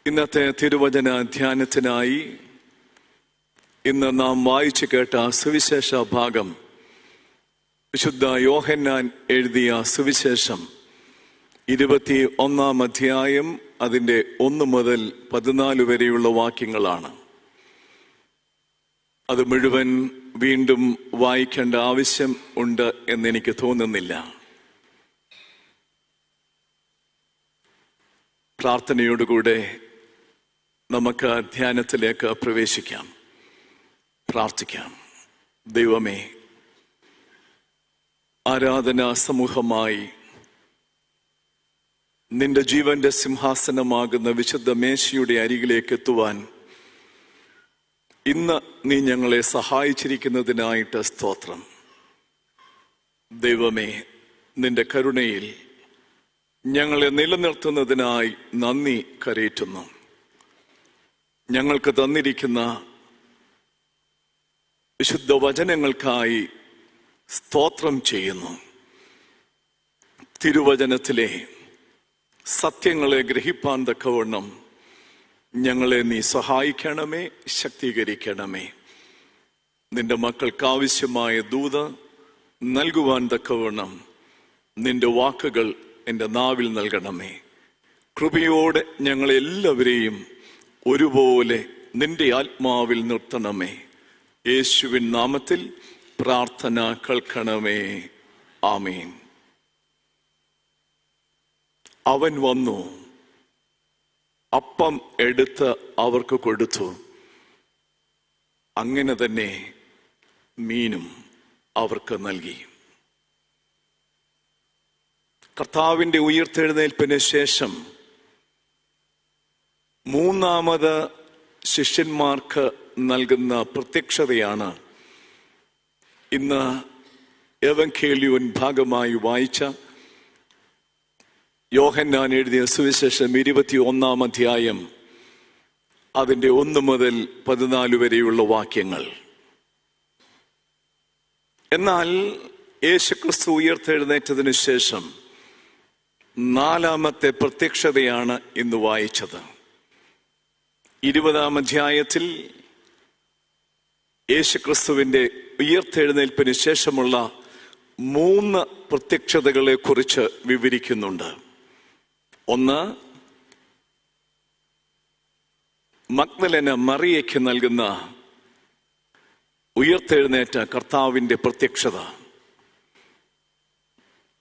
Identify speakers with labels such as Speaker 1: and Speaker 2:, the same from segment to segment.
Speaker 1: ഇന്നത്തെ തിരുവചന ധ്യാനത്തിനായി ഇന്ന് നാം വായിച്ചു കേട്ട സുവിശേഷ ഭാഗം വിശുദ്ധ യോഹന്നാൻ എഴുതിയ സുവിശേഷം 21 അധ്യായം അതിൻ്റെ 1 മുതൽ 14 വരെയുള്ള വാക്യങ്ങളാണ്. അത് മുഴുവൻ വീണ്ടും വായിക്കേണ്ട ആവശ്യം ഉണ്ട് എന്നെനിക്ക് തോന്നുന്നില്ല. പ്രാർത്ഥനയോടുകൂടെ നമുക്ക് ധ്യാനത്തിലേക്ക് പ്രവേശിക്കാം. പ്രാർത്ഥിക്കാം. ദൈവമേ, ആരാധനാ സമൂഹമായി നിന്റെ ജീവന്റെ സിംഹാസനമാകുന്ന വിശുദ്ധ മേശയുടെ അരികിലേക്ക് എത്തുവാൻ ഇന്ന് നീ ഞങ്ങളെ സഹായിച്ചിരിക്കുന്നതിനായിട്ട് സ്തോത്രം. ദൈവമേ, നിന്റെ കരുണയിൽ ഞങ്ങളെ നിലനിർത്തുന്നതിനായി നന്ദി കരേറ്റുന്നു. ഞങ്ങൾക്ക് തന്നിരിക്കുന്ന വിശുദ്ധ വചനങ്ങൾക്കായി സ്തോത്രം ചെയ്യുന്നു. തിരുവചനത്തിലെ സത്യങ്ങളെ ഗ്രഹിപ്പാൻ തക്കവണ്ണം ഞങ്ങളെ നീ സഹായിക്കണമേ, ശക്തീകരിക്കണമേ. നിന്റെ മക്കൾക്ക് ആവശ്യമായ ദൂത് നൽകുവാൻ തക്കവണ്ണം നിന്റെ വാക്കുകൾ എൻ്റെ നാവിൽ നൽകണമേ. കൃപയോടെ ഞങ്ങളെല്ലാവരെയും ഒരുപോലെ നിന്റെ ആത്മാവിൽ നിർത്തണമേ. യേശുവിൻ നാമത്തിൽ പ്രാർത്ഥന കേൾക്കണമേ. ആമേൻ. അവൻ വന്നു, അപ്പം എടുത്ത് അവർക്ക് കൊടുത്തു. അങ്ങനെ തന്നെ മീനും അവർക്ക് നൽകി. കർത്താവിൻ്റെ ഉയിർത്തെഴുന്നേൽപ്പിന് ശേഷം മൂന്നാമത് ശിഷ്യന്മാർക്ക് നൽകുന്ന പ്രത്യക്ഷതയാണ് ഇന്ന് എവങ്കേലിയോൻ ഭാഗമായി വായിച്ച യോഹന്നാൻ എഴുതിയ സുവിശേഷം 21 അധ്യായം അതിൻ്റെ 1 മുതൽ 14 വരെയുള്ള വാക്യങ്ങൾ. എന്നാൽ യേശുക്രിസ്തു ഉയർത്തെഴുന്നേറ്റതിനു ശേഷം നാലാമത്തെ പ്രത്യക്ഷതയാണ് ഇന്ന് വായിച്ചത്. 20 അധ്യായത്തിൽ യേശുക്രിസ്തുവിന്റെ ഉയർത്തെഴുന്നേൽപ്പിന് ശേഷമുള്ള 3 പ്രത്യക്ഷതകളെ കുറിച്ച് വിവരിക്കുന്നുണ്ട്. ഒന്ന്, മഗ്ദലേന മറിയയ്ക്ക് നൽകുന്ന ഉയർത്തെഴുന്നേറ്റ കർത്താവിന്റെ പ്രത്യക്ഷത.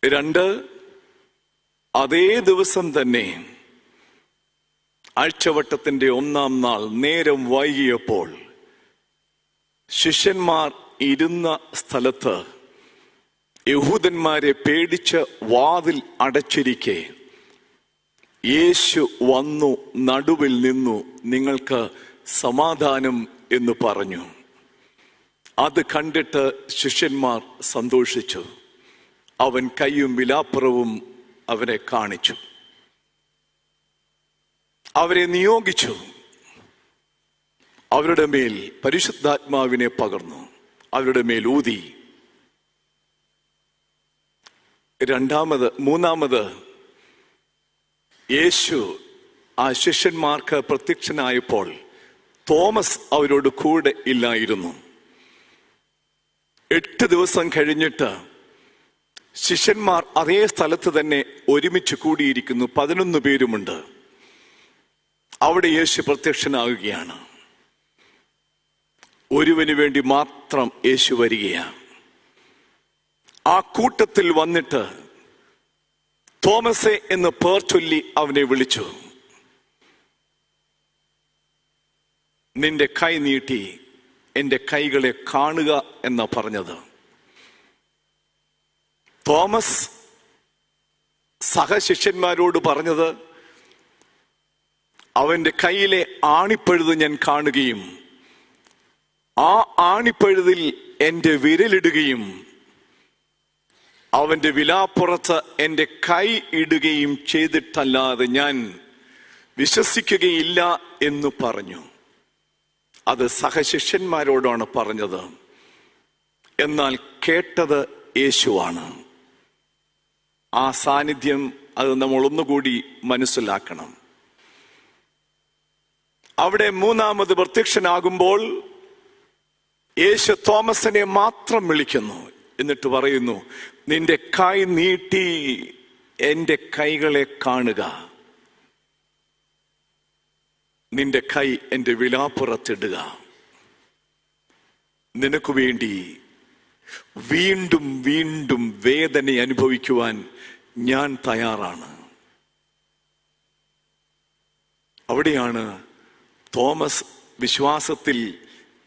Speaker 1: 2, അതേ ദിവസം തന്നെ ആഴ്ചവട്ടത്തിന്റെ 1-ാം നാൾ നേരം വൈകിയപ്പോൾ ശിഷ്യന്മാർ ഇരുന്ന സ്ഥലത്ത് യഹൂദന്മാരെ പേടിച്ച് വാതിൽ അടച്ചിരിക്കെ യേശു വന്നു നടുവിൽ നിന്നു, നിങ്ങൾക്ക് സമാധാനം എന്ന് പറഞ്ഞു. അത് കണ്ടിട്ട് ശിഷ്യന്മാർ സന്തോഷിച്ചു. അവൻ കൈയും വിലാപ്പുറവും അവരെ കാണിച്ചു. അവരെ നിയോഗിച്ചു. അവരുടെ മേൽ പരിശുദ്ധാത്മാവിനെ പകർന്നു. അവരുടെ മേൽ ഊതി. മൂന്നാമത് യേശു ആ ശിഷ്യന്മാർക്ക് പ്രത്യക്ഷനായപ്പോൾ തോമസ് അവരോട് കൂടെ ഇല്ലായിരുന്നു. 8 ദിവസം കഴിഞ്ഞിട്ട് ശിഷ്യന്മാർ അതേ സ്ഥലത്ത് തന്നെ ഒരുമിച്ച് കൂടിയിരിക്കുന്നു. 11 പേരുമുണ്ട്. അവിടെ യേശു പ്രത്യക്ഷനാകുകയാണ്. ഒരുവന് വേണ്ടി മാത്രം യേശു വരികയാണ്. ആ കൂട്ടത്തിൽ വന്നിട്ട് തോമസെ എന്ന് പേർ ചൊല്ലി അവനെ വിളിച്ചു. നിന്റെ കൈ നീട്ടി എൻ്റെ കൈകളെ കാണുക എന്നാ പറഞ്ഞത്. തോമസ് സഹശിഷ്യന്മാരോട് പറഞ്ഞത്, അവന്റെ കയ്യിലെ ആണിപ്പഴുത് ഞാൻ കാണുകയും ആ ആണിപ്പഴുതിൽ എൻ്റെ വിരലിടുകയും അവന്റെ വിലാപ്പുറത്ത് എൻ്റെ കൈ ഇടുകയും ചെയ്തിട്ടല്ലാതെ ഞാൻ വിശ്വസിക്കുകയില്ല എന്ന് പറഞ്ഞു. അത് സഹശിഷ്യന്മാരോടാണ് പറഞ്ഞത്. എന്നാൽ കേട്ടത് യേശുവാണ്. ആ സാന്നിധ്യം അത് നമ്മൾ ഒന്നുകൂടി മനസ്സിലാക്കണം. അവിടെ മൂന്നാമത് പ്രത്യക്ഷനാകുമ്പോൾ യേശു തോമസിനെ മാത്രം വിളിക്കുന്നു. എന്നിട്ട് പറയുന്നു, നിന്റെ കൈ നീട്ടി എൻ്റെ കൈകളെ കാണുക, നിന്റെ കൈ എൻ്റെ വിലാപ്പുറത്തിടുക. നിനക്ക് വേണ്ടി വീണ്ടും വീണ്ടും വേദന അനുഭവിക്കുവാൻ ഞാൻ തയ്യാറാണ്. അവിടെയാണ് തോമസ് വിശ്വാസത്തിൽ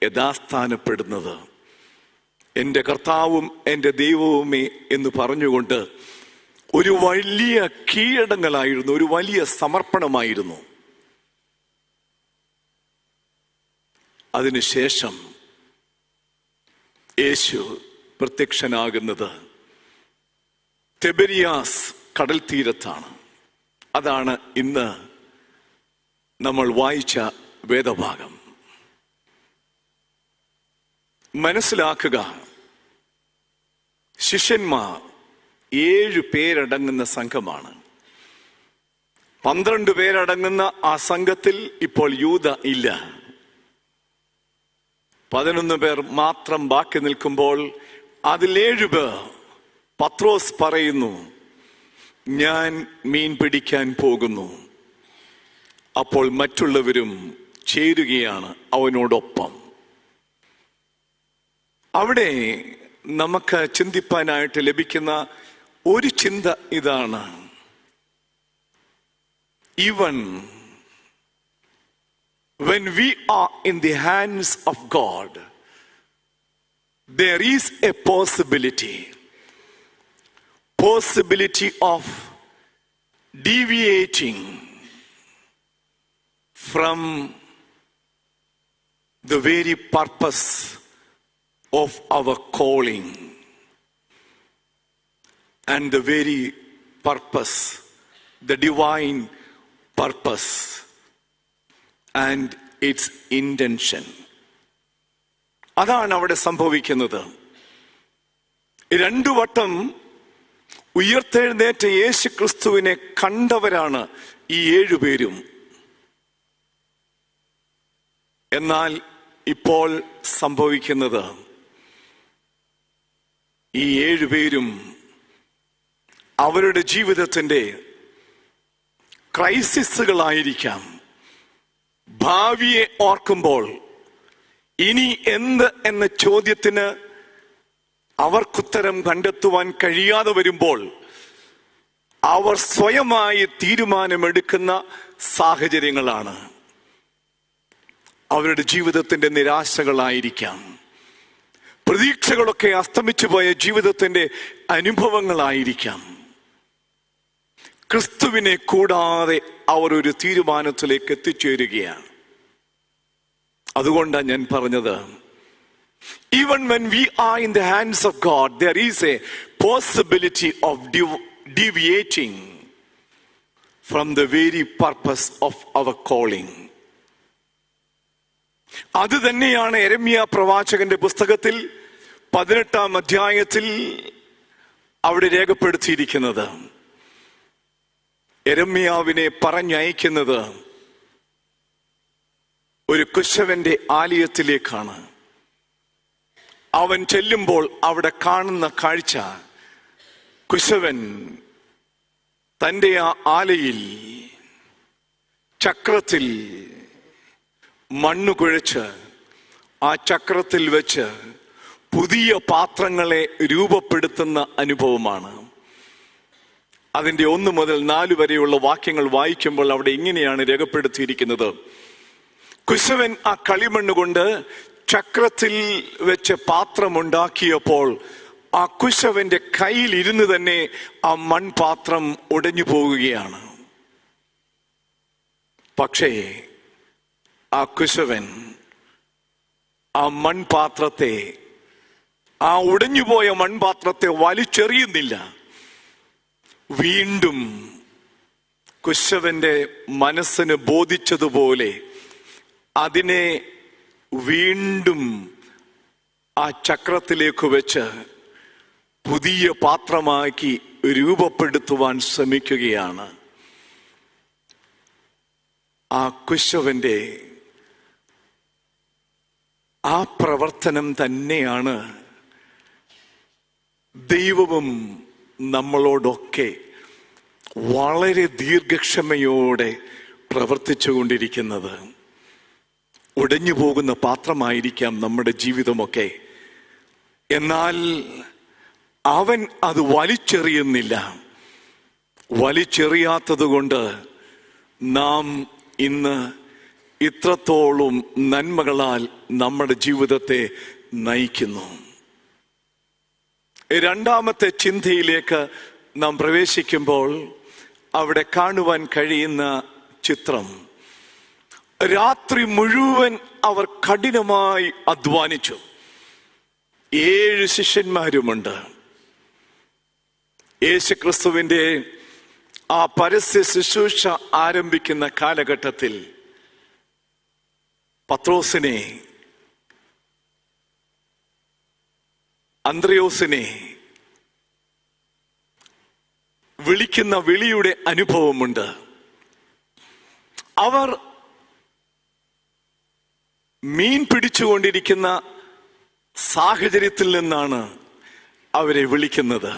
Speaker 1: യഥാസ്ഥാനപ്പെടുന്നത്. എൻ്റെ കർത്താവും എൻ്റെ ദൈവവുമേ എന്ന് പറഞ്ഞുകൊണ്ട് ഒരു വലിയ കീഴടങ്ങലായിരുന്നു, ഒരു വലിയ സമർപ്പണമായിരുന്നു. അതിനുശേഷം യേശു പ്രത്യക്ഷനാകുന്നത് തിബെരിയാസ് കടൽ തീരത്താണ്. അതാണ് ഇന്ന് നമ്മൾ വായിച്ച വേദഭാഗം. മനസ്സിലാക്കുക, ശിഷ്യന്മാർ 7 പേരടങ്ങുന്ന സംഘമാണ്. 12 പേരടങ്ങുന്ന ആ സംഘത്തിൽ ഇപ്പോൾ യൂദ ഇല്ല. 11 പേർ മാത്രം ബാക്കി നിൽക്കുമ്പോൾ അതിൽ 7 പേർ പത്രോസ് പറയുന്നു, ഞാൻ മീൻ പിടിക്കാൻ പോകുന്നു. അപ്പോൾ മറ്റുള്ളവരും ചേരുകയാണ് അവനോടൊപ്പം. അവിടെ നമുക്ക് ചിന്തിപ്പാനായിട്ട് ലഭിക്കുന്ന ഒരു ചിന്ത ഇതാണ്: even when we are in the hands of God, there is a possibility of deviating from the very purpose of our calling and the very purpose, the divine purpose and its intention. അതാണ് അവിടെ സംഭവിക്കുന്നത്. 2 വട്ടം ഉയർത്തെഴുന്നേറ്റ യേശു ക്രിസ്തുവിനെ കണ്ടവരാണ് ഈ 7 പേരും. എന്നാൽ ഇപ്പോൾ സംഭവിക്കുന്നത്, ഈ 7 പേരും അവരുടെ ജീവിതത്തിന്റെ ക്രൈസിസുകളായിരിക്കാം. ഭാവിയെ ഓർക്കുമ്പോൾ ഇനി എന്ത് എന്ന ചോദ്യത്തിന് അവർക്കുത്തരം കണ്ടെത്തുവാൻ കഴിയാതെ വരുമ്പോൾ അവർ സ്വയമായി തീരുമാനമെടുക്കുന്ന സാഹചര്യങ്ങളാണ്. അവരുടെ ജീവിതത്തിന്റെ നിരാശകളായിരിക്കാം, പ്രതീക്ഷകളൊക്കെ അസ്തമിച്ചു പോയ ജീവിതത്തിന്റെ അനുഭവങ്ങളായിരിക്കാം. ക്രിസ്തുവിനെ കൂടാതെ അവർ ഒരു തീരുമാനത്തിലേക്ക് എത്തിച്ചേരുകയാണ്. അതുകൊണ്ടാണ് ഞാൻ പറഞ്ഞത്, even when we are in the hands of God, there is a possibility of deviating from the very purpose of our calling. അത് തന്നെയാണ് യെരമ്യ പ്രവാചകന്റെ പുസ്തകത്തിൽ 18-ാം അധ്യായത്തിൽ അവിടെ രേഖപ്പെടുത്തിയിരിക്കുന്നത്. യെരമ്യാവിനെ പറഞ്ഞയക്കുന്നത് ഒരു കുശവന്റെ ആലയത്തിലേക്കാണ്. അവൻ ചെല്ലുമ്പോൾ അവിടെ കാണുന്ന കാഴ്ച, കുശവൻ തൻ്റെ ആ ആലയിൽ ചക്രത്തിൽ മണ്ണ് കുഴച്ച് ആ ചക്രത്തിൽ വെച്ച് പുതിയ പാത്രങ്ങളെ രൂപപ്പെടുത്തുന്ന അനുഭവമാണ്. അതിൻ്റെ 1 മുതൽ 4 വരെയുള്ള വാക്യങ്ങൾ വായിക്കുമ്പോൾ അവിടെ ഇങ്ങനെയാണ് രേഖപ്പെടുത്തിയിരിക്കുന്നത്: കുശവൻ ആ കളിമണ്ണ് കൊണ്ട് ചക്രത്തിൽ വെച്ച് പാത്രമുണ്ടാക്കിയപ്പോൾ ആ കുശവന്റെ കയ്യിൽ ഇരുന്ന് തന്നെ ആ മൺപാത്രം ഉടഞ്ഞു പോവുകയാണ്. പക്ഷേ ആ കുശവൻ ആ മൺപാത്രത്തെ, ആ ഉടഞ്ഞുപോയ മൺപാത്രത്തെ വലിച്ചെറിയുന്നില്ല. വീണ്ടും കുശവന്റെ മനസ്സിന് ബോധിച്ചതുപോലെ അതിനെ വീണ്ടും ആ ചക്രത്തിലേക്ക് വെച്ച് പുതിയ പാത്രമാക്കി രൂപപ്പെടുത്തുവാൻ ശ്രമിക്കുകയാണ്. ആ കുശവന്റെ ആ പ്രവർത്തനം തന്നെയാണ് ദൈവവും നമ്മളോടൊക്കെ വളരെ ദീർഘക്ഷമയോടെ പ്രവർത്തിച്ചുകൊണ്ടിരിക്കുന്നത്. ഉടഞ്ഞു പോകുന്ന പാത്രമായിരിക്കാം നമ്മുടെ ജീവിതമൊക്കെ, എന്നാൽ അവൻ അത് വലിച്ചെറിയുന്നില്ല. വലിച്ചെറിയാത്തത് കൊണ്ട് നാം ഇന്ന് ഇത്രത്തോളം നന്മകളാൽ നമ്മുടെ ജീവിതത്തെ നയിക്കുന്നു. രണ്ടാമത്തെ ചിന്തയിലേക്ക് നാം പ്രവേശിക്കുമ്പോൾ അവിടെ കാണുവാൻ കഴിയുന്ന ചിത്രം, രാത്രി മുഴുവൻ അവർ കഠിനമായി അധ്വാനിച്ചു. 7 ശിഷ്യന്മാരുമുണ്ട്. യേശുക്രിസ്തുവിന്റെ ആ പരസ്യ ശുശ്രൂഷ ആരംഭിക്കുന്ന കാലഘട്ടത്തിൽ പത്രോസിനെ, അന്ത്രയോസിനെ വിളിക്കുന്ന വിളിയുടെ അനുഭവമുണ്ട്. അവർ മീൻ പിടിച്ചുകൊണ്ടിരിക്കുന്ന സാഹചര്യത്തിൽ നിന്നാണ് അവരെ വിളിക്കുന്നത്.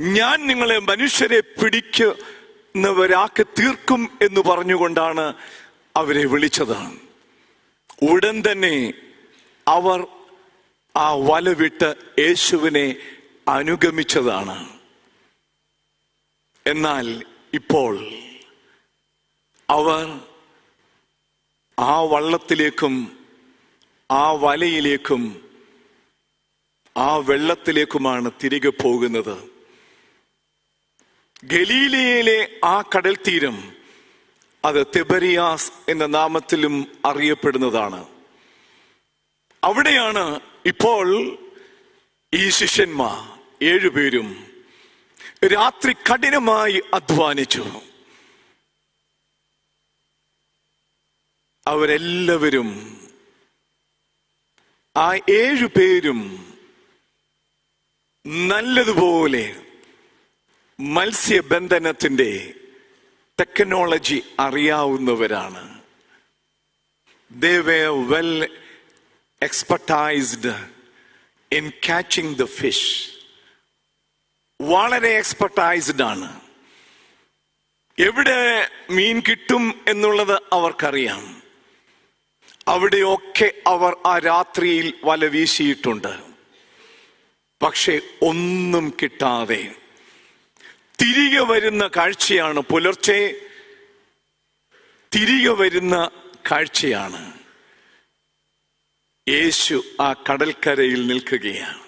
Speaker 1: ഞാൻ നിങ്ങളെ മനുഷ്യരെ പിടിക്കുന്നവരാക്കി തീർക്കും എന്ന് പറഞ്ഞുകൊണ്ടാണ് അവരെ വിളിച്ചത്. ഉടൻ തന്നെ അവർ ആ വല വിട്ട് യേശുവിനെ അനുഗമിച്ചതാണ്. എന്നാൽ ഇപ്പോൾ അവർ ആ വള്ളത്തിലേക്കും ആ വലയിലേക്കും ആ വെള്ളത്തിലേക്കുമാണ് തിരികെ പോകുന്നത്. ഗലീലയിലെ ആ കടൽ തീരം അത് തിബരിയാസ് എന്ന നാമത്തിലും അറിയപ്പെടുന്നതാണ്. അവിടെയാണ് ഇപ്പോൾ ഈ ശിഷ്യന്മാർ 7 പേരും രാത്രി കഠിനമായി അധ്വാനിച്ചു. അവരെല്ലാവരും ആ 7 പേരും നല്ലതുപോലെ മത്സ്യബന്ധനത്തിന്റെ ടെക്നോളജി അറിയാവുന്നവരാണ്. They were well expertised in catching the fish. വളരെ എക്സ്പെർട്ടൈസ്ഡ് ആണ്. എവിടെ മീൻ കിട്ടും എന്നുള്ളത് അവർക്കറിയാം. അവിടെയൊക്കെ അവർ ആ രാത്രിയിൽ വല വീശിയിട്ടുണ്ട്. പക്ഷെ ഒന്നും കിട്ടാതെ തിരികെ വരുന്ന കാഴ്ചയാണ്, പുലർച്ചെ തിരികെ വരുന്ന കാഴ്ചയാണ്. യേശു ആ കടൽക്കരയിൽ നിൽക്കുകയാണ്.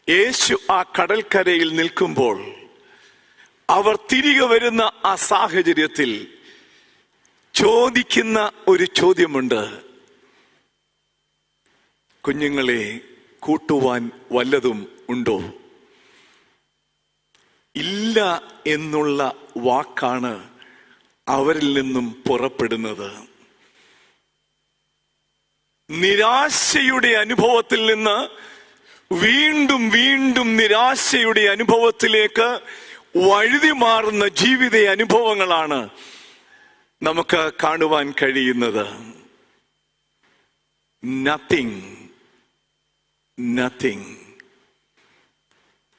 Speaker 1: യേശു ആ കടൽക്കരയിൽ നിൽക്കുമ്പോൾ അവർ തിരികെ വരുന്ന ആ സാഹചര്യത്തിൽ ചോദിക്കുന്ന ഒരു ചോദ്യമുണ്ട്. കുഞ്ഞുങ്ങളെ, കൂട്ടുവാൻ വല്ലതും ഉണ്ടോ? ഇല്ല എന്നുള്ള വാക്കാണ് അവരിൽ നിന്നും പുറപ്പെടുന്നത്. നിരാശയുടെ അനുഭവത്തിൽ നിന്ന് വീണ്ടും വീണ്ടും നിരാശയുടെ അനുഭവത്തിലേക്ക് വഴുതി മാറുന്ന ജീവിത അനുഭവങ്ങളാണ് നമുക്ക് കാണുവാൻ കഴിയുന്നത്. നത്തിങ്.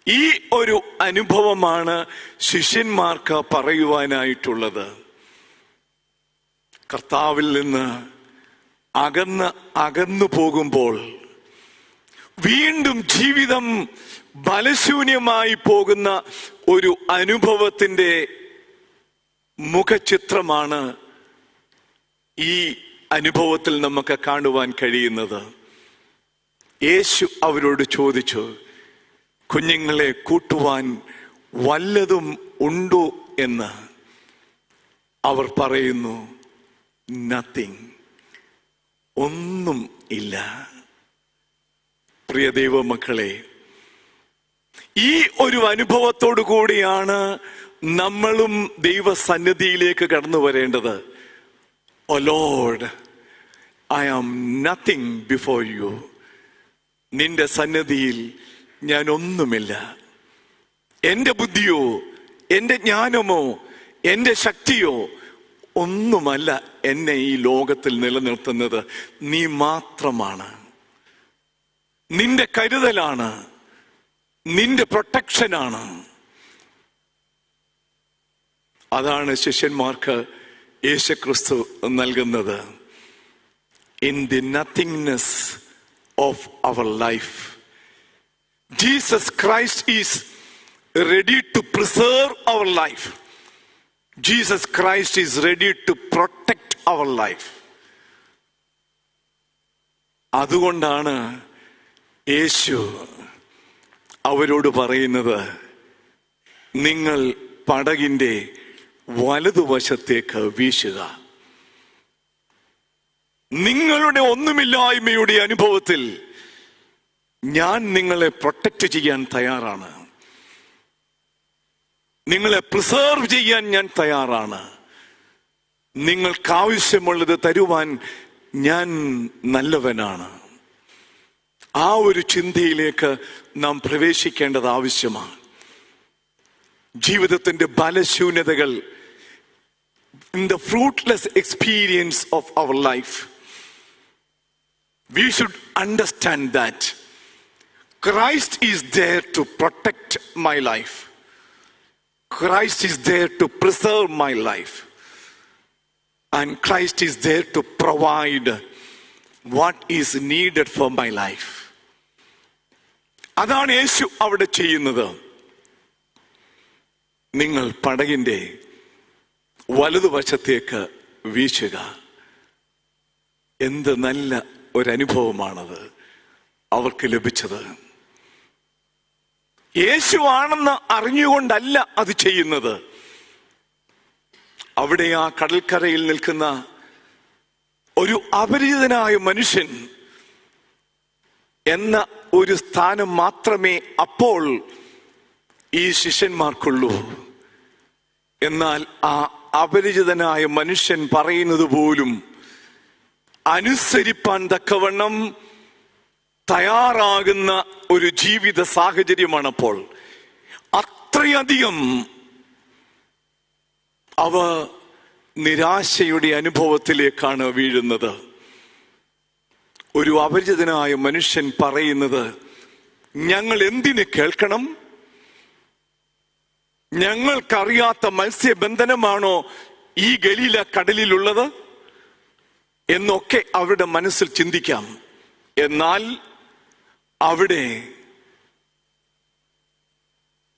Speaker 1: ഈ ഒരു അനുഭവമാണ് ശിഷ്യന്മാർക്ക് പറയുവാനായിട്ടുള്ളത്. കർത്താവിൽ നിന്ന് അകന്നു പോകുമ്പോൾ വീണ്ടും ജീവിതം ബലശൂന്യമായി പോകുന്ന ഒരു അനുഭവത്തിന്റെ മുഖചിത്രമാണ് ഈ അനുഭവത്തിൽ നമുക്ക് കാണുവാൻ കഴിയുന്നത്. യേശു അവരോട് ചോദിച്ചു, കുഞ്ഞുങ്ങളെ, കൂട്ടുവാൻ വല്ലതും ഉണ്ടോ എന്ന്. അവർ പറയുന്നു, നത്തിങ്, ഒന്നും ഇല്ല. പ്രിയ ദൈവമക്കളെ, ഈ ഒരു അനുഭവത്തോടു കൂടിയാണ് നമ്മളും ദൈവസന്നിധിയിലേക്ക് കടന്നു വരേണ്ടത്. Oh Lord, I am nothing before you. നിന്റെ സന്നിധിയിൽ ഞാൻ ഒന്നുമില്ല. എൻ്റെ ബുദ്ധിയോ എൻ്റെ ജ്ഞാനമോ എൻ്റെ ശക്തിയോ ഒന്നുമല്ല എന്നെ ഈ ലോകത്തിൽ നിലനിർത്തുന്നത്, നീ മാത്രമാണ്. നിന്റെ കരുതലാണ്, നിന്റെ പ്രൊട്ടക്ഷനാണ്. അതാണ് ശിഷ്യന്മാർക്ക് യേശുക്രിസ്തു നൽകുന്നത്. In the nothingness of our life, Jesus Christ is ready to preserve our life. Jesus Christ is ready to protect our life. അതുകൊണ്ടാണ് യേശു അവരോട് പറയുന്നത്, നിങ്ങൾ പടകിന്റെ വലതുവശത്തേക്ക് വീശുക. നിങ്ങളുടെ ഒന്നുമില്ലായ്മയുടെ അനുഭവത്തിൽ ഞാൻ നിങ്ങളെ പ്രൊട്ടക്റ്റ് ചെയ്യാൻ തയ്യാറാണ്. നിങ്ങളെ പ്രിസർവ് ചെയ്യാൻ ഞാൻ തയ്യാറാണ്. നിങ്ങൾക്ക് ആവശ്യമുള്ളത് തരുവാൻ ഞാൻ നല്ലവനാണ്. ആ ഒരു ചിന്തയിലേക്ക് നാം പ്രവേശിക്കേണ്ടത് ആവശ്യമാണ്. ജീവിതത്തിന്റെ ബലശൂന്യതകൾ, in the fruitless experience of our life, we should understand that Christ is there to protect my life. Christ is there to preserve my life. And Christ is there to provide what is needed for my life. അതാണ് യേശു അവിടെ ചെയ്യുന്നത്. നിങ്ങൾ പടകിന്റെ വലതുവശത്തേക്ക് വീശുക. എന്ത് നല്ല ഒരനുഭവമാണത് അവർക്ക് ലഭിച്ചത്. യേശു ആണെന്ന് അറിഞ്ഞുകൊണ്ടല്ല അത് ചെയ്യുന്നത്. അവിടെ ആ കടൽക്കരയിൽ നിൽക്കുന്ന ഒരു അപരിചിതനായ മനുഷ്യൻ എന്ന ഒരു സ്ഥാനം മാത്രമേ അപ്പോൾ ഈ ശിഷ്യന്മാർക്കുള്ളൂ. എന്നാൽ ആ അപരിചിതനായ മനുഷ്യൻ പറയുന്നത് പോലും അനുസരിപ്പാൻ തക്കവണ്ണം തയ്യാറാകുന്ന ഒരു ജീവിത സാഹചര്യമാണപ്പോൾ. അത്രയധികം അവ നിരാശയുടെ അനുഭവത്തിലേക്കാണ് വീഴുന്നത്. ഒരു അപരിചിതനായ മനുഷ്യൻ പറയുന്നത്, ഞങ്ങൾ എന്തിന് കേൾക്കണം? ഞങ്ങൾക്കറിയാത്ത മത്സ്യബന്ധനമാണോ ഈ ഗലീല കടലിലുള്ളത് എന്നൊക്കെ അവരുടെ മനസ്സിൽ ചിന്തിക്കാം. എന്നാൽ അവിടെ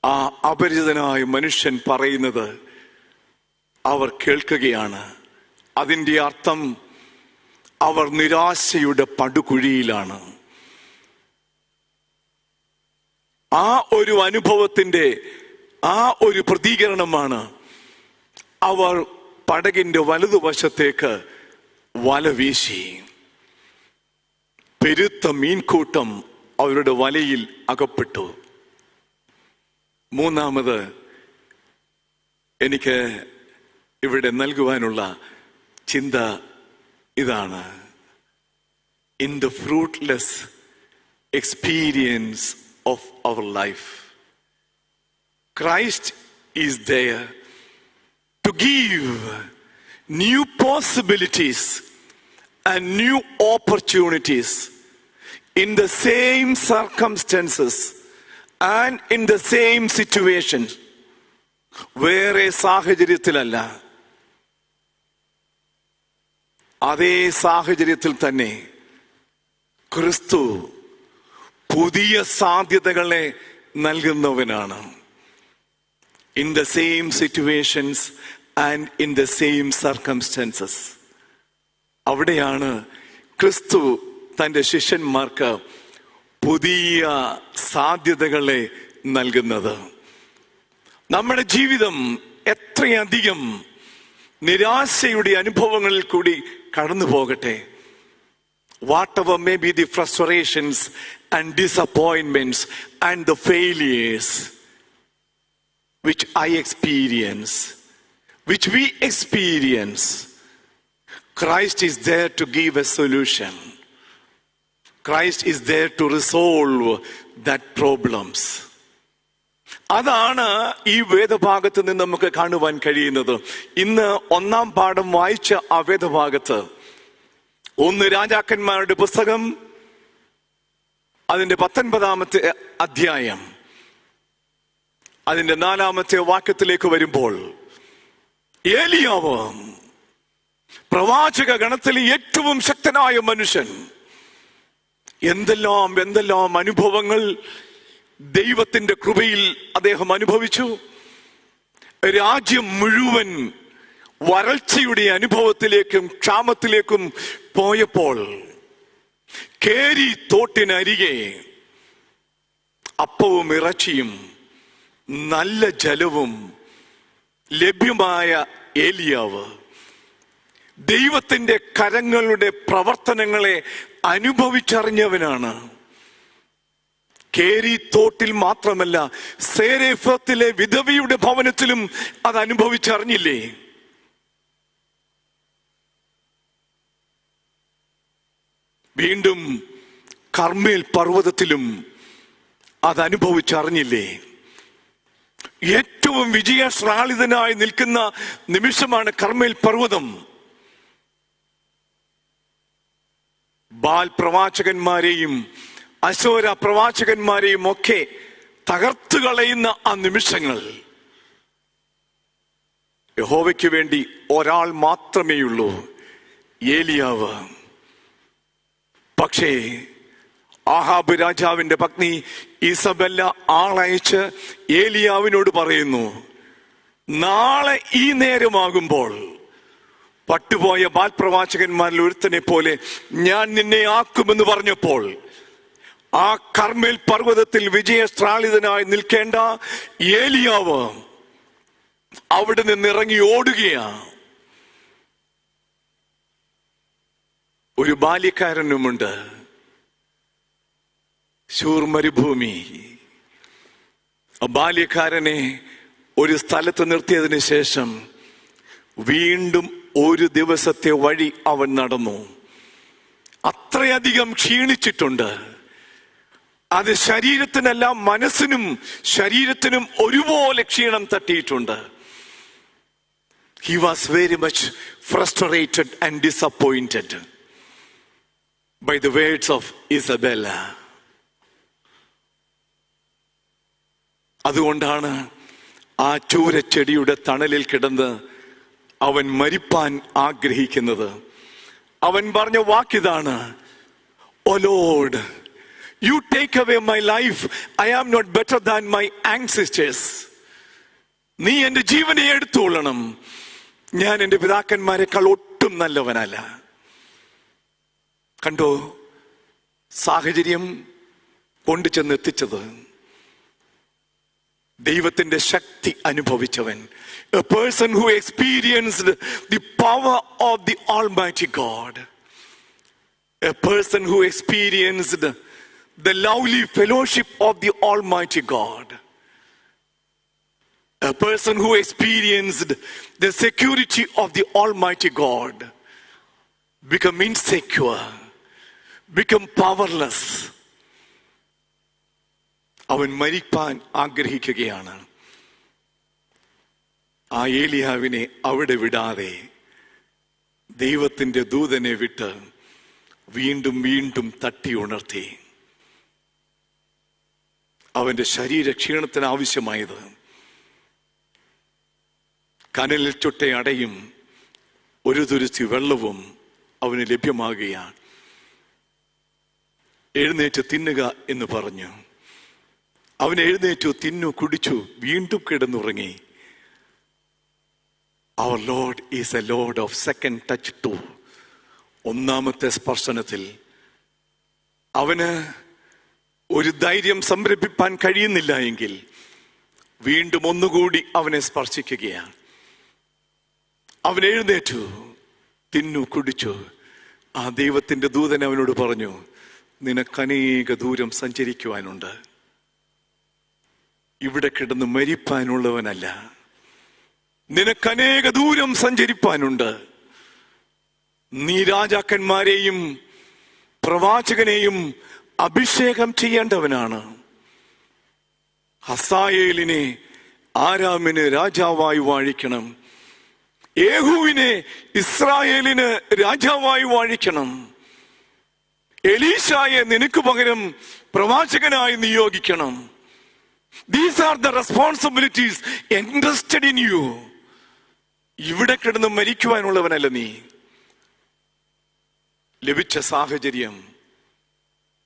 Speaker 1: ആ അപരിചിതനായ മനുഷ്യൻ പറയുന്നത് അവർ കേൾക്കുകയാണ്. അതിൻ്റെ അർത്ഥം അവർ നിരാശയുടെ പടുകുഴിയിലാണ്. ആ ഒരു അനുഭവത്തിന്റെ ആ ഒരു പ്രതികരണമാണ് അവർ പടകിന്റെ വലതുവശത്തേക്ക് വല വീശി. പെരുത്ത മീൻകൂട്ടം അവരുടെ വലയിൽ അകപ്പെട്ടു. മൂന്നാമത് എനിക്ക് ഇവിടെ നൽകുവാനുള്ള ചിന്ത ഇതാണ്. In the fruitless experience of our life, Christ is there to give new possibilities and new opportunities in the same circumstances and in the same situation. വേറെ സാഹചര്യത്തിലല്ല, അതേ സാഹചര്യത്തിൽ തന്നെ ക്രിസ്തു പുതിയ സാധ്യതകളെ നൽകുന്നവനാണ്. In the same situations and in the same circumstances. അവിടെയാണ് ക്രിസ്തു തൻ്റെ ശിഷ്യന്മാർക്ക് പുതിയ സാധ്യതകളെ നൽകുന്നത്. നമ്മുടെ ജീവിതം എത്രയധികം നിരാശയുടെ അനുഭവങ്ങളിൽ കൂടി കടന്നു പോകട്ടെ, whatever may be the frustrations and disappointments and the failures which I experience, which we experience, Christ is there to give a solution. Christ is there to resolve that problems. അതാണ് ഈ വേദഭാഗത്ത് നിന്ന് നമുക്ക് കാണുവാൻ കഴിയുന്നത്. ഇന്ന് ഒന്നാം പാഠം വായിച്ച ആ വേദഭാഗത്ത് 1 രാജാക്കന്മാരുടെ പുസ്തകം അതിന്റെ 19-ാമത്തെ അധ്യായം അതിന്റെ 4-ാമത്തെ വാക്യത്തിലേക്ക് വരുമ്പോൾ, ഏലിയാവ് പ്രവാചക ഗണത്തിലെ ഏറ്റവും ശക്തനായ മനുഷ്യൻ, എന്തെല്ലാം അനുഭവങ്ങൾ ദൈവത്തിന്റെ കൃപയിൽ അദ്ദേഹം അനുഭവിച്ചു. രാജ്യം മുഴുവൻ വരൾച്ചയുടെ അനുഭവത്തിലേക്കും ക്ഷാമത്തിലേക്കും പോയപ്പോൾ കേരി തോട്ടിനരികെ അപ്പവും ഇറച്ചിയും നല്ല ജലവും ലഭ്യമായ ഏലിയാവ് ദൈവത്തിന്റെ കരങ്ങളുടെ പ്രവർത്തനങ്ങളെ അനുഭവിച്ചറിഞ്ഞവനാണ്. കേരി തോട്ടിൽ മാത്രമല്ല, സേരെഫത്തിലെ വിധവയുടെ ഭവനത്തിലും അത് അനുഭവിച്ചറിഞ്ഞില്ലേ? വീണ്ടും കർമ്മേൽ പർവ്വതത്തിലും അത് അനുഭവിച്ചറിഞ്ഞില്ലേ? ഏറ്റവും വിജയശ്രാളിതനായി നിൽക്കുന്ന നിമിഷമാണ് കർമ്മേൽ പർവ്വതം. ബാൽ പ്രവാചകന്മാരെയും അശോര പ്രവാചകന്മാരെയും ഒക്കെ തകർത്തു കളയുന്ന ആ നിമിഷങ്ങൾ. യഹോവയ്ക്ക് വേണ്ടി ഒരാൾ മാത്രമേയുള്ളൂ, ഏലിയാവ്. പക്ഷേ ആഹാബ് രാജാവിന്റെ പത്നി ഇസബെല്ല ആളയച്ച് ഏലിയാവിനോട് പറയുന്നു, നാളെ ഈ നേരമാകുമ്പോൾ പട്ടുപോയ ബാൽപ്രവാചകന്മാരിൽ ഒരുത്തനെ പോലെ ഞാൻ നിന്നെ ആക്കുമെന്ന് പറഞ്ഞപ്പോൾ ആ കർമ്മേൽ പർവ്വതത്തിൽ വിജയശ്രാളിതനായി നിൽക്കേണ്ട ഏലിയാവ് അവിടെ നിന്ന് ഇറങ്ങി ഓടുകയാ. ഒരു ബാല്യക്കാരനുമുണ്ട്, ശൂർ മരുഭൂമി. ആ ബാല്യക്കാരനെ ഒരു സ്ഥലത്ത് നിർത്തിയതിനു ശേഷം വീണ്ടും ഒരു ദിവസത്തെ വഴി അവൻ നടന്നു. അത്രയധികം ക്ഷീണിച്ചിട്ടുണ്ട്. അത് ശരീരത്തിനല്ല, മനസ്സിനും ശരീരത്തിനും ഒരുപോലെ ക്ഷീണം തട്ടിയിട്ടുണ്ട്. He was very much frustrated and disappointed by the words of Isabella. അതുകൊണ്ടാണ് ആ ചൂരച്ചെടിയുടെ തണലിൽ കിടന്ന് അവൻ മരിപ്പാൻ ആഗ്രഹിക്കുന്നത്. അവൻ പറഞ്ഞ വാക്കിതാണ്, "O Lord, you take away my life. I am not better than my ancestors." നീ എന്റെ ജീവനെ എടുത്തുകൊള്ളണം, ഞാൻ എന്റെ പിതാക്കന്മാരെക്കാൾ ഒട്ടും നല്ലവനല്ല. കണ്ടോ സാഹചര്യം കൊണ്ടു ചെന്നെത്തിച്ചത്? ദൈവത്തിന്റെ ശക്തി അനുഭവിച്ചവൻ. A person who experienced the power of the Almighty God. A person who experienced the lovely fellowship of the Almighty God. A person who experienced the security of the Almighty God become insecure, become powerless. അവൻ മരിപ്പാൻ ആഗ്രഹിക്കുകയാണ്. ആ ഏലിയാവിനെ അവിടെ വിടാതെ ദൈവത്തിന്റെ ദൂതനെ വിട്ട് വീണ്ടും വീണ്ടും തട്ടി ഉണർത്തി. അവന്റെ ശരീര ക്ഷീണത്തിന് ആവശ്യമായത് കനലിൽ ചുട്ട അടയും ഒരു തുരുത്തി വെള്ളവും അവന് ലഭ്യമാകുകയാണ്. എഴുന്നേറ്റ് തിന്നുക എന്ന് പറഞ്ഞു. അവൻ എഴുന്നേറ്റു, തിന്നു, കുടിച്ചു, വീണ്ടും കിടന്നുറങ്ങി. Our Lord is a Lord of second touch too. ഒന്നാമത്തെ സ്പർശനത്തിൽ അവന് ഒരു ധൈര്യം സംരംഭിപ്പാൻ കഴിയുന്നില്ല എങ്കിൽ വീണ്ടും ഒന്നുകൂടി അവനെ സ്പർശിക്കുകയാണ്. അവൻ എഴുന്നേറ്റു, തിന്നു, കുടിച്ചു. ആ ദൈവത്തിന്റെ ദൂതൻ അവനോട് പറഞ്ഞു, നിനക്കനേക ദൂരം സഞ്ചരിക്കുവാനുണ്ട്, ഇവിടെ കിടന്ന് മരിപ്പാനുള്ളവനല്ല, നിനക്കനേക ദൂരം സഞ്ചരിപ്പാനുണ്ട്. നീ രാജാക്കന്മാരെയും പ്രവാചകനെയും അഭിഷേകം ചെയ്യേണ്ടവനാണ്. ഹസായേലിനെ ആരാമിന് രാജാവായി വാഴിക്കണം. യേഹൂവിനെ ഇസ്രായേലിന് രാജാവായി വാഴിക്കണം. എലീശായെ നിനക്ക് പകരം പ്രവാചകനായി നിയോഗിക്കണം. These are the responsibilities entrusted in you. ഇവിടെ കിടന്ന് മരിക്കുവാനുള്ളവനല്ല നീ. ലഭിച്ച സാഹചര്യം,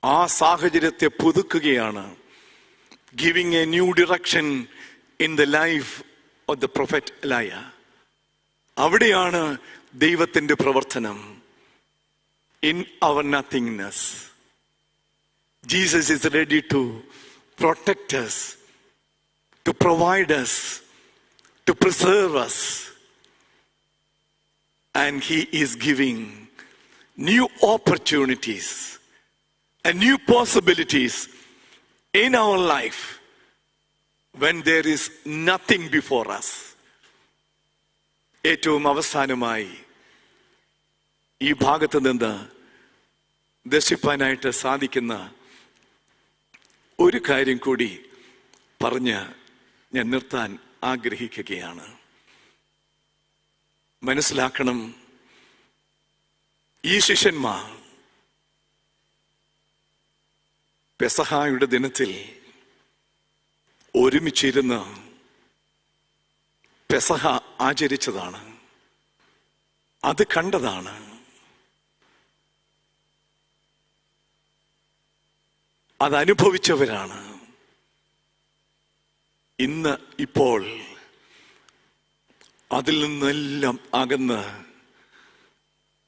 Speaker 1: ആ സാഹചര്യത്തെ പുതുക്കുകയാണ്. Giving a new direction in the life of the prophet Elijah. അവിടെയാണ് ദൈവത്തിന്റെ പ്രവർത്തനം. In our nothingness, Jesus is ready to protect us, to provide us, to preserve us. And he is giving new opportunities and new possibilities in our life when there is nothing before us. ഏറ്റവും അവസാനമായി ഈ ഭാഗത്ത് നിന്ന് ദർശിപ്പാനായിട്ട് സാധിക്കുന്ന ഒരു കാര്യം കൂടി പറഞ്ഞ് ഞാൻ നിർത്താൻ ആഗ്രഹിക്കുകയാണ്. മനസ്സിലാക്കണം, ഈ ശിഷ്യന്മാർ പെസഹായുടെ ദിനത്തിൽ ഒരുമിച്ചിരുന്ന് പെസഹ ആചരിച്ചതാണ്. അത് കണ്ടതാണ്. അതനുഭവിച്ചവരാണ്. ഇന്ന് ഇപ്പോൾ അതിൽ നിന്നെല്ലാം അകന്ന്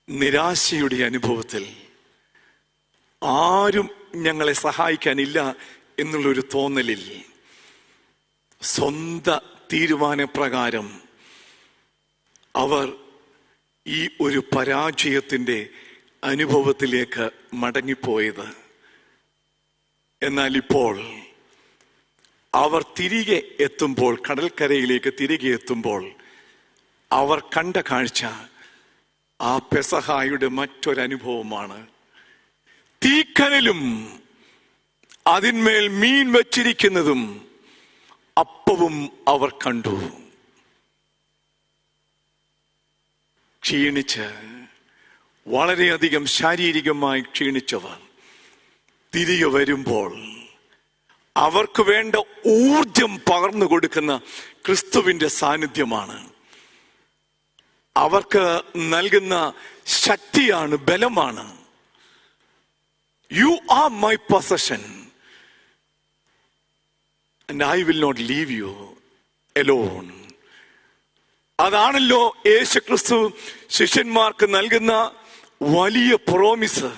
Speaker 1: നിരാശയുടെ അനുഭവത്തിൽ ആരും ഞങ്ങളെ സഹായിക്കാനില്ല എന്നുള്ളൊരു തോന്നലിൽ സ്വന്തം തീരുമാനപ്രകാരം അവർ ഈ ഒരു പരാജയത്തിൻ്റെ അനുഭവത്തിലേക്ക് മടങ്ങിപ്പോയത്. എന്നാൽ ഇപ്പോൾ അവർ തിരികെ എത്തുമ്പോൾ, കടൽക്കരയിലേക്ക് തിരികെ എത്തുമ്പോൾ അവർ കണ്ട കാഴ്ച ആ പെസഹായുടെ മറ്റൊരനുഭവമാണ്. തീക്കനലും അതിന്മേൽ മീൻ വച്ചിരിക്കുന്നതും അപ്പവും അവർ കണ്ടു. ക്ഷീണിച്ച്, വളരെയധികം ശാരീരികമായി ക്ഷീണിച്ചവർ തിരികെ വരുമ്പോൾ അവർക്ക് വേണ്ട ഊർജം പകർന്നു കൊടുക്കുന്ന ക്രിസ്തുവിന്റെ സാന്നിധ്യമാണ്. അവർക്ക് നൽകുന്ന ശക്തിയാണ്, ബലമാണ്. You are my possession and I will not leave you alone. അതാണല്ലോ യേശു ക്രിസ്തു ശിഷ്യന്മാർക്ക് നൽകുന്ന വലിയ പ്രോമിസ്.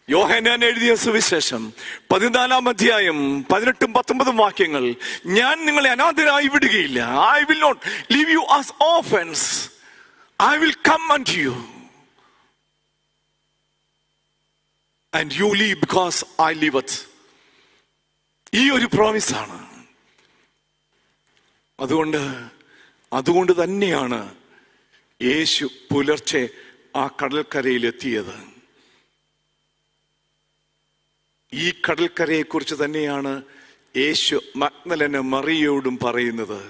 Speaker 1: യോഹന്നാൻ എഴുതിയ സുവിശേഷം 14-ാം അധ്യായം 18-19 വാക്യങ്ങൾ, ഞാൻ നിങ്ങളെ അനാഥരായി വിടുകയില്ല. I will not leave you as orphans. I will come unto you. And you live because I liveth. ഈ ഒരു പ്രോമിസാണ്. അതുകൊണ്ട് തന്നെയാണ് യേശു പുലർച്ചെ ആ കടൽക്കരയിലെത്തിയത്. ഈ കടൽക്കരയെ കുറിച്ച് തന്നെയാണ് യേശു മഗ്ദലന മറിയയോടും പറയുന്നത്,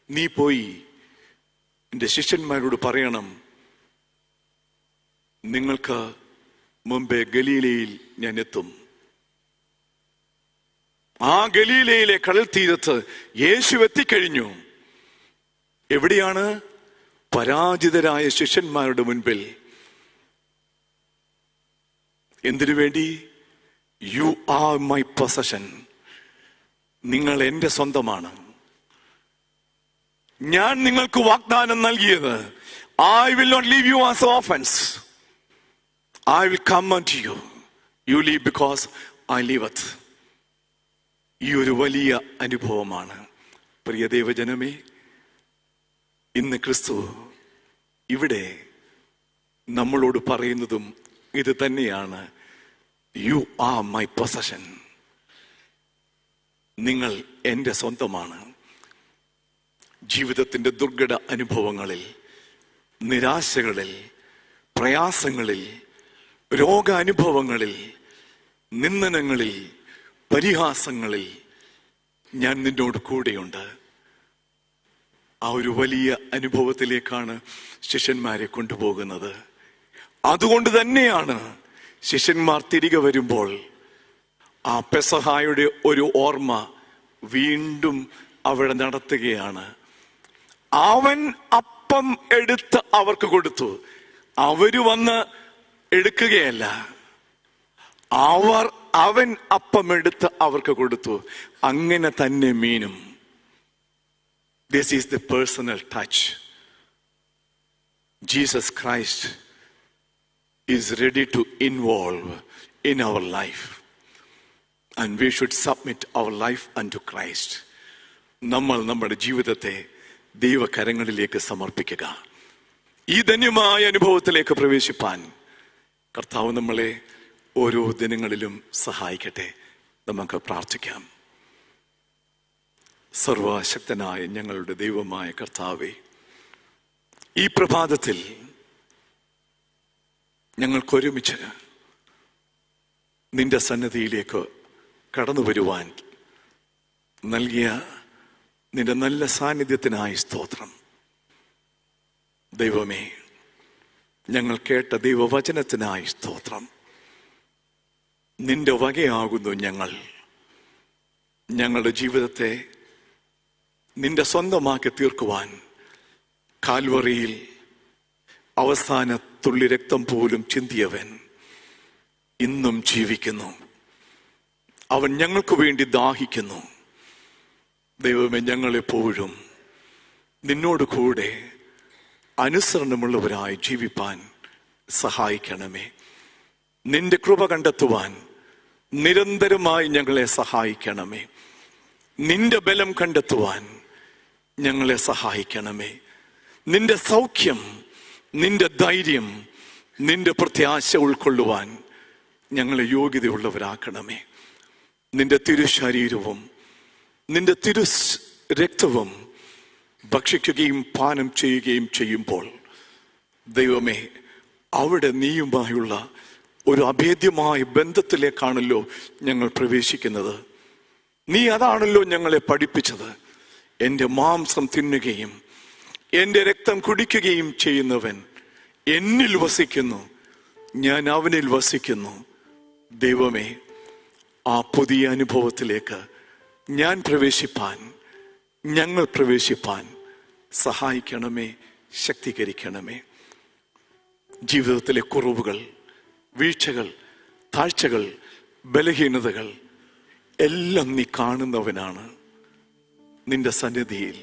Speaker 1: നീ പോയി എൻ്റെ ശിഷ്യന്മാരോട് പറയണം, നിങ്ങൾക്ക് മുമ്പേ ഗലീലയിൽ ഞാൻ എത്തും. ആ ഗലീലയിലെ കടൽ തീരത്ത് യേശു എത്തിക്കഴിഞ്ഞു. എവിടെയാണ്? പരാജിതരായ ശിഷ്യന്മാരുടെ മുൻപിൽ. എന്തിനു വേണ്ടി? You are my possession. നിങ്ങൾ എൻ്റെ സ്വന്തമാണ്. ഞാൻ നിങ്ങൾക്ക് വാഗ്ദാനം നൽകിയത്, I will not leave you as orphans. I will come unto you. You live because I liveth. ഈ ഒരു വലിയ അനുഭവമാണ്. പ്രിയ ദൈവജനമേ, ഇന്ന് ക്രിസ്തു ഇവിടെ നമ്മളോട് പറയുന്നതും ഇത് തന്നെയാണ്. You are my possession. നിങ്ങൾ എൻ്റെ സ്വന്തമാണ്. ജീവിതത്തിൻ്റെ ദുർഘട അനുഭവങ്ങളിൽ, നിരാശകളിൽ, പ്രയാസങ്ങളിൽ, രോഗാനുഭവങ്ങളിൽ നിന്ദനങ്ങളിൽ, പരിഹാസങ്ങളിൽ ഞാൻ നിന്നോട് കൂടെയുണ്ട്. ആ ഒരു വലിയ അനുഭവത്തിലേക്കാണ് ശിഷ്യന്മാരെ കൊണ്ടുപോകുന്നത്. അതുകൊണ്ട് തന്നെയാണ് ശിഷ്യന്മാർ തിരികെ വരുമ്പോൾ ആ പെസഹായുടെ ഒരു ഓർമ്മ വീണ്ടും അവിടെ നടത്തുകയാണ്. അവൻ അപ്പം എടുത്ത് അവർക്ക് കൊടുത്തു. അവര് വന്ന് എടുക്കുകയല്ല, അവൻ അപ്പം എടുത്ത് അവർക്ക് കൊടുത്തു. അങ്ങനെ തന്നെ മീനും. This is the personal touch. Jesus Christ is ready to involve in our life, and we should submit our life unto Christ. നമ്മൾ നമ്മുടെ ജീവിതത്തെ ദൈവകരങ്ങളിലേക്ക് സമർപ്പിക്കുക. ഈ ധന്യമായ അനുഭവത്തിലേക്ക് പ്രവേശിപ്പാൻ കർത്താവ് നമ്മളെ ഓരോ ദിനങ്ങളിലും സഹായിക്കട്ടെ. നമുക്ക് പ്രാർത്ഥിക്കാം. സർവശക്തനായ ഞങ്ങളുടെ ദൈവമായ കർത്താവേ, ഈ പ്രഭാതത്തിൽ ഞങ്ങൾക്കൊരുമിച്ച് നിന്റെ സന്നിധിയിലേക്ക് കടന്നു വരുവാൻ നൽകിയ നിന്റെ നല്ല സാന്നിധ്യത്തിനായി സ്തോത്രം. ദൈവമേ, ഞങ്ങൾ കേട്ട ദൈവവചനത്തിനായി സ്തോത്രം. നിന്റെ വകയാകുന്നു ഞങ്ങളുടെ ജീവിതത്തെ നിന്റെ സ്വന്തമാക്കി തീർക്കുവാൻ കാൽവറിയിൽ അവസാന തുള്ളി രക്തം പോലും ചിന്തിയവൻ ഇന്നും ജീവിക്കുന്നു. അവൻ ഞങ്ങൾക്ക് വേണ്ടി ദാഹിക്കുന്നു. ദൈവമേ, ഞങ്ങളെപ്പോഴും നിന്നോട് കൂടെ അനുസരണമുള്ളവരായി ജീവിപ്പാൻ സഹായിക്കണമേ. നിന്റെ കൃപ കണ്ടെത്തുവാൻ നിരന്തരമായി ഞങ്ങളെ സഹായിക്കണമേ. നിന്റെ ബലം കണ്ടെത്തുവാൻ ഞങ്ങളെ സഹായിക്കണമേ. നിന്റെ സൗഖ്യം, നിന്റെ ധൈര്യം, നിന്റെ പ്രത്യാശ ഉൾക്കൊള്ളുവാൻ ഞങ്ങളെ യോഗ്യതയുള്ളവരാക്കണമേ. നിന്റെ തിരുശരീരവും നിന്റെ തിരു രക്തവും ഭക്ഷിക്കുകയും പാനം ചെയ്യുകയും ചെയ്യുമ്പോൾ ദൈവമേ, അവിടെ നീയുമായുള്ള ഒരു അഭേദ്യമായ ബന്ധത്തിലേക്കാണല്ലോ ഞങ്ങൾ പ്രവേശിക്കുന്നത്. നീ അതാണല്ലോ ഞങ്ങളെ പഠിപ്പിച്ചത്. എൻ്റെ മാംസം തിന്നുകയും എൻ്റെ രക്തം കുടിക്കുകയും ചെയ്യുന്നവൻ എന്നിൽ വസിക്കുന്നു, ഞാൻ അവനിൽ വസിക്കുന്നു. ദൈവമേ, ആ പുതിയ അനുഭവത്തിലേക്ക് ഞങ്ങൾ പ്രവേശിപ്പാൻ സഹായിക്കണമേ, ശക്തീകരിക്കണമേ. ജീവിതത്തിലെ കുറവുകൾ, വീഴ്ചകൾ, താഴ്ചകൾ, ബലഹീനതകൾ എല്ലാം നീ കാണുന്നവനാണ്. നിന്റെ സന്നിധിയിൽ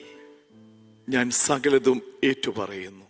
Speaker 1: ഞാൻ സകലതും ഏറ്റുപറയുന്നു.